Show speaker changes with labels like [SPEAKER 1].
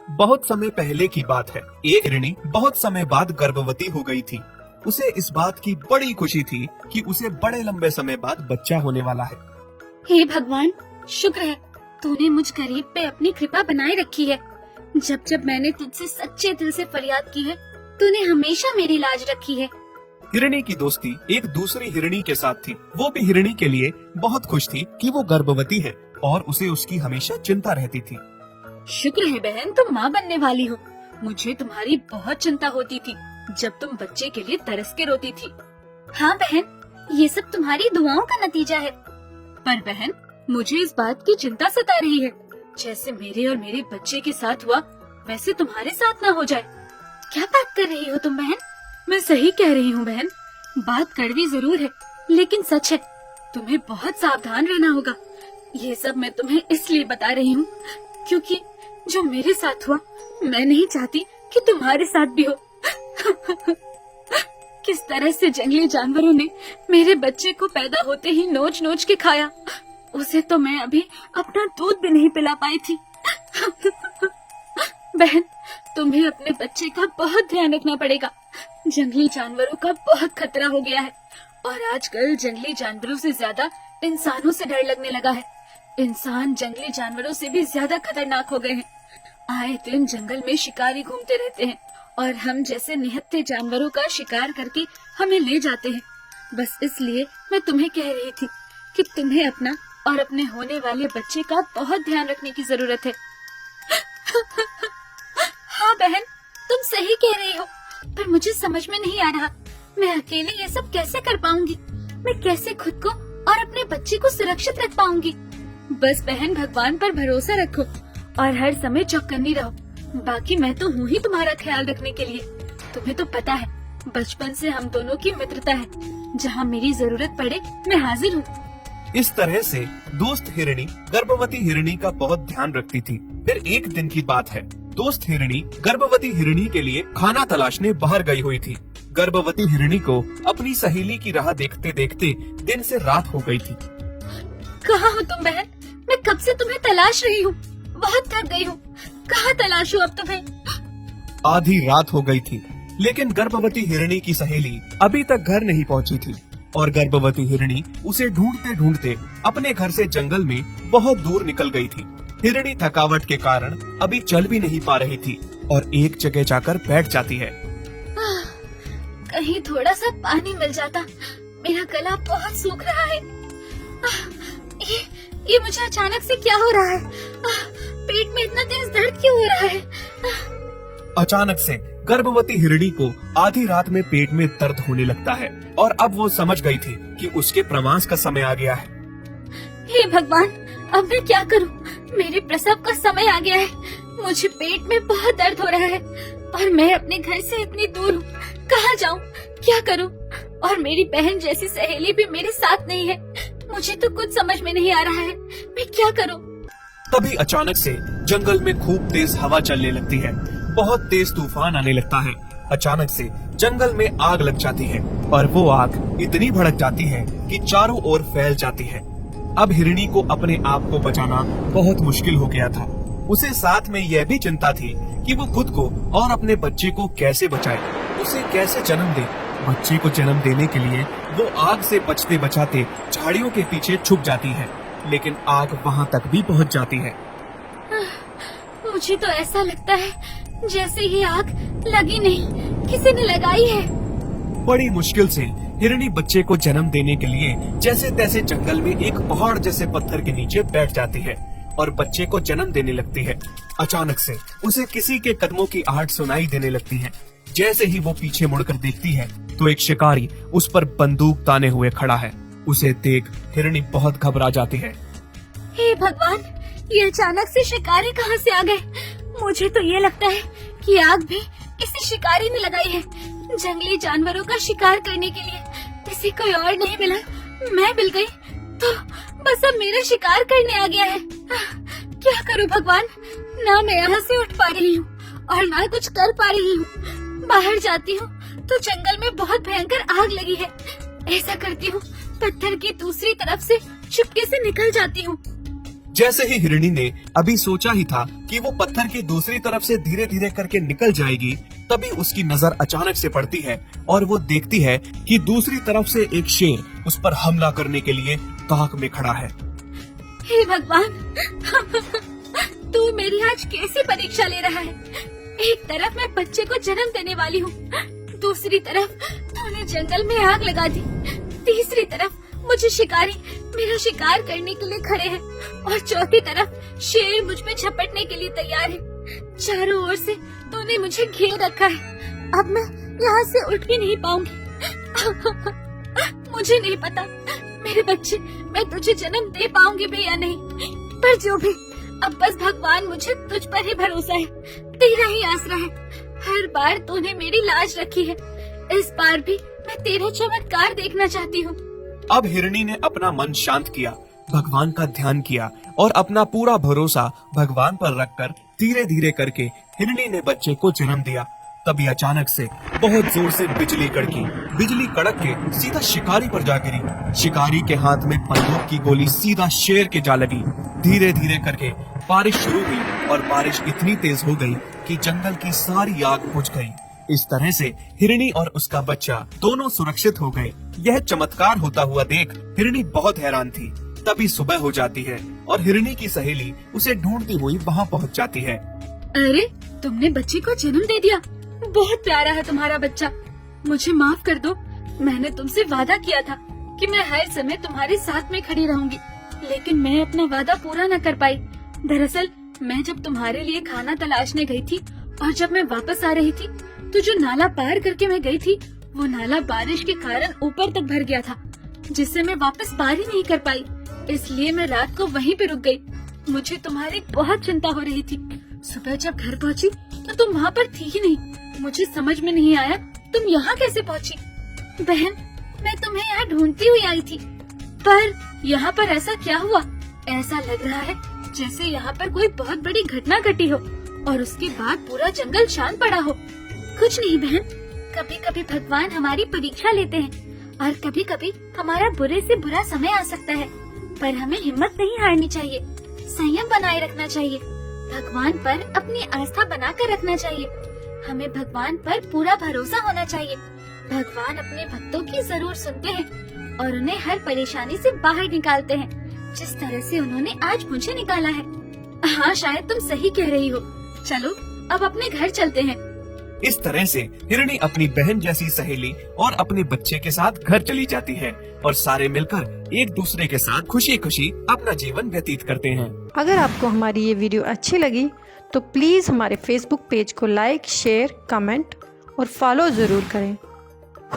[SPEAKER 1] बहुत समय पहले की बात है। एक हिरणी बहुत समय बाद गर्भवती हो गई थी। उसे इस बात की बड़ी खुशी थी कि उसे बड़े लंबे समय बाद बच्चा होने वाला है।
[SPEAKER 2] हे भगवान, शुक्र है तूने मुझ गरीब पे अपनी कृपा बनाए रखी है। जब जब मैंने तुझसे सच्चे दिल से फरियाद की है, तूने हमेशा मेरी लाज रखी है।
[SPEAKER 1] हिरणी की दोस्ती एक दूसरी हिरणी के साथ थी। वो भी हिरणी के लिए बहुत खुश थी कि वो गर्भवती है और उसे उसकी हमेशा चिंता रहती थी।
[SPEAKER 2] शुक्र है बहन, तुम माँ बनने वाली हो। मुझे तुम्हारी बहुत चिंता होती थी जब तुम बच्चे के लिए तरस के रोती थी। हाँ बहन, ये सब तुम्हारी दुआओं का नतीजा है। पर बहन, मुझे इस बात की चिंता सता रही है, जैसे मेरे और मेरे बच्चे के साथ हुआ वैसे तुम्हारे साथ ना हो जाए। क्या बात कर रही हो तुम बहन? मैं सही कह रही हूँ बहन। बात कड़वी जरूर है लेकिन सच है। तुम्हें बहुत सावधान रहना होगा। ये सब मैं तुम्हें इसलिए बता रही हूँ क्योंकि जो मेरे साथ हुआ मैं नहीं चाहती कि तुम्हारे साथ भी हो। किस तरह से जंगली जानवरों ने मेरे बच्चे को पैदा होते ही नोच नोच के खाया, उसे तो मैं अभी अपना दूध भी नहीं पिला पाई थी। बहन, तुम्हें अपने बच्चे का बहुत ध्यान रखना पड़ेगा। जंगली जानवरों का बहुत खतरा हो गया है और आजकल जंगली जानवरों से ज्यादा इंसानों से डर लगने लगा है। इंसान जंगली जानवरों से भी ज्यादा खतरनाक हो गए हैं। आए दिन जंगल में शिकारी घूमते रहते हैं और हम जैसे निहत्थे जानवरों का शिकार करके हमें ले जाते हैं। बस इसलिए मैं तुम्हें कह रही थी कि तुम्हें अपना और अपने होने वाले बच्चे का बहुत ध्यान रखने की जरूरत है। हाँ बहन, तुम सही कह रही हो, पर मुझे समझ में नहीं आ रहा मैं अकेले ये सब कैसे कर पाऊंगी। मैं कैसे खुद को और अपने बच्चे को सुरक्षित रख पाऊंगी। बस बहन, भगवान पर भरोसा रखो और हर समय चौकन्नी रहो। बाकी मैं तो हूँ ही तुम्हारा ख्याल रखने के लिए। तुम्हें तो पता है बचपन से हम दोनों की मित्रता है। जहाँ मेरी जरूरत पड़े मैं हाजिर हूँ।
[SPEAKER 1] इस तरह से दोस्त हिरणी गर्भवती हिरणी का बहुत ध्यान रखती थी। फिर एक दिन की बात है, दोस्त हिरणी गर्भवती हिरणी के लिए खाना तलाशने बाहर गई हुई थी। गर्भवती हिरणी को अपनी सहेली की राह देखते देखते दिन से रात हो गई थी।
[SPEAKER 2] कहाँ हो तुम बहन? मैं कब से तुम्हें तलाश रही हूँ। बहुत थक गई हूँ। कहाँ तलाशूं अब तुम्हें?
[SPEAKER 1] आधी रात हो गई थी लेकिन गर्भवती हिरणी की सहेली अभी तक घर नहीं पहुंची थी और गर्भवती हिरणी उसे ढूंढते ढूंढते अपने घर से जंगल में बहुत दूर निकल गई थी। हिरणी थकावट के कारण अभी चल भी नहीं पा रही थी और एक जगह जाकर बैठ जाती है।
[SPEAKER 2] कहीं थोड़ा सा पानी मिल जाता, मेरा गला बहुत सूख रहा है। ये मुझे अचानक से क्या हो रहा है? पेट में इतना तेज दर्द क्यों हो रहा है?
[SPEAKER 1] अचानक से गर्भवती हिरणी को आधी रात में पेट में दर्द होने लगता है और अब वो समझ गई थी कि उसके प्रवास का समय आ गया है।
[SPEAKER 2] हे भगवान, अब मैं क्या करूं? मेरे प्रसव का समय आ गया है। मुझे पेट में बहुत दर्द हो रहा है और मैं अपने घर से इतनी दूर हूँ। कहाँ जाऊँ? क्या करूँ? और मेरी बहन जैसी सहेली भी मेरे साथ नहीं है। मुझे तो कुछ समझ में नहीं आ रहा है, मैं क्या करूँ?
[SPEAKER 1] तभी अचानक से जंगल में खूब तेज हवा चलने लगती है। बहुत तेज तूफान आने लगता है। अचानक से जंगल में आग लग जाती है और वो आग इतनी भड़क जाती है कि चारों ओर फैल जाती है। अब हिरणी को अपने आप को बचाना बहुत मुश्किल हो गया था। उसे साथ में यह भी चिंता थी कि वो खुद को और अपने बच्चे को कैसे बचाए, उसे कैसे जन्म दे। बच्चे को जन्म देने के लिए वो आग से बचते बचाते झाड़ियों के पीछे छुप जाती है, लेकिन आग वहाँ तक भी पहुँच जाती है।
[SPEAKER 2] मुझे तो ऐसा लगता है जैसे ये आग लगी नहीं, किसी ने लगाई है।
[SPEAKER 1] बड़ी मुश्किल से हिरणी बच्चे को जन्म देने के लिए जैसे तैसे जंगल में एक पहाड़ जैसे पत्थर के नीचे बैठ जाती है और बच्चे को जन्म देने लगती है। अचानक से उसे किसी के कदमों की आहट सुनाई देने लगती है। जैसे ही वो पीछे मुड़कर देखती है तो एक शिकारी उस पर बंदूक ताने हुए खड़ा है। उसे देख हिरणी बहुत घबरा जाती है।
[SPEAKER 2] हे भगवान, ये अचानक से शिकारी कहाँ से आ गए? मुझे तो ये लगता है कि आग भी किसी शिकारी ने लगाई है। जंगली जानवरों का शिकार करने के लिए किसी कोई और नहीं मिला, मैं मिल गई तो बस अब मेरा शिकार करने आ गया है। क्या करूं भगवान? ना मैं यहाँ से उठ पा रही हूँ और ना कुछ कर पा रही हूँ। बाहर जाती हूँ तो जंगल में बहुत भयंकर आग लगी है। ऐसा करती हूँ पत्थर की दूसरी तरफ से चुपके से निकल जाती हूँ।
[SPEAKER 1] जैसे ही हिरणी ने अभी सोचा ही था कि वो पत्थर की दूसरी तरफ से धीरे धीरे करके निकल जाएगी, तभी उसकी नजर अचानक से पड़ती है और वो देखती है कि दूसरी तरफ से एक शेर उस पर हमला करने के लिए ताक में खड़ा है।
[SPEAKER 2] हे भगवान, तू मेरी आज कैसी परीक्षा ले रहा है? एक तरफ मैं बच्चे को जन्म देने वाली हूँ, दूसरी तरफ तूने जंगल में आग लगा दी, तीसरी तरफ मुझे शिकारी मेरा शिकार करने के लिए खड़े हैं और चौथी तरफ शेर मुझ पे झपटने के लिए तैयार है। चारों ओर से तूने मुझे घेर रखा है। अब मैं यहाँ से उठ भी नहीं पाऊंगी। मुझे नहीं पता मेरे बच्चे मैं तुझे जन्म दे पाऊंगी भी या नहीं, पर जो भी, अब बस भगवान मुझे तुझ पर ही भरोसा है, तेरा ही आसरा है। हर बार तूने मेरी लाज रखी है, इस बार भी मैं तेरा चमत्कार देखना चाहती हूँ।
[SPEAKER 1] अब हिरणी ने अपना मन शांत किया, भगवान का ध्यान किया और अपना पूरा भरोसा भगवान पर रखकर धीरे धीरे करके हिरणी ने बच्चे को जन्म दिया। तभी अचानक से बहुत जोर से बिजली कड़की। बिजली कड़क के सीधा शिकारी पर जा गिरी। शिकारी के हाथ में बंदूक की गोली सीधा शेर के जा लगी। धीरे धीरे करके बारिश शुरू हुई और बारिश इतनी तेज हो गई कि जंगल की सारी आग बुझ गई। इस तरह से हिरणी और उसका बच्चा दोनों सुरक्षित हो गए। यह चमत्कार होता हुआ देख हिरणी बहुत हैरान थी। तभी सुबह हो जाती है और हिरणी की सहेली उसे ढूंढती हुई वहाँ पहुँच जाती है।
[SPEAKER 2] अरे, तुमने बच्चे को जन्म दे दिया, बहुत प्यारा है तुम्हारा बच्चा। मुझे माफ कर दो, मैंने तुमसे वादा किया था कि मैं हर समय तुम्हारे साथ में खड़ी रहूंगी, लेकिन मैं अपना वादा पूरा न कर पाई। दरअसल मैं जब तुम्हारे लिए खाना तलाशने गई थी और जब मैं वापस आ रही थी तो जो नाला पार करके मैं गई थी वो नाला बारिश के कारण ऊपर तक भर गया था, जिससे मैं वापस पार ही नहीं कर पाई। इसलिए मैं रात को वहीं पे रुक गई। मुझे तुम्हारी बहुत चिंता हो रही थी। सुबह जब घर पहुंची तो तुम वहाँ पर थी ही नहीं। मुझे समझ में नहीं आया तुम यहाँ कैसे पहुँची। बहन, मैं तुम्हें यहाँ ढूंढती हुई आई थी, पर यहाँ पर ऐसा क्या हुआ? ऐसा लग रहा है जैसे यहाँ पर कोई बहुत बड़ी घटना घटी हो और उसके बाद पूरा जंगल शांत पड़ा हो। कुछ नहीं बहन, कभी कभी भगवान हमारी परीक्षा लेते हैं और कभी कभी हमारा बुरे से बुरा समय आ सकता है, पर हमें हिम्मत नहीं हारनी चाहिए, संयम बनाए रखना चाहिए, भगवान पर अपनी आस्था बनाकर रखना चाहिए। हमें भगवान पर पूरा भरोसा होना चाहिए। भगवान अपने भक्तों की जरूर सुनते हैं और उन्हें हर परेशानी से बाहर निकालते हैं, जिस तरह से उन्होंने आज मुझे निकाला है। हाँ, शायद तुम सही कह रही हो। चलो अब अपने घर चलते हैं।
[SPEAKER 1] इस तरह से हिरणी अपनी बहन जैसी सहेली और अपने बच्चे के साथ घर चली जाती है और सारे मिलकर एक दूसरे के साथ खुशी खुशी अपना जीवन व्यतीत करते हैं।
[SPEAKER 3] अगर आपको हमारी ये वीडियो अच्छी लगी तो प्लीज़ हमारे फेसबुक पेज को लाइक, शेयर, कमेंट और फॉलो ज़रूर करें।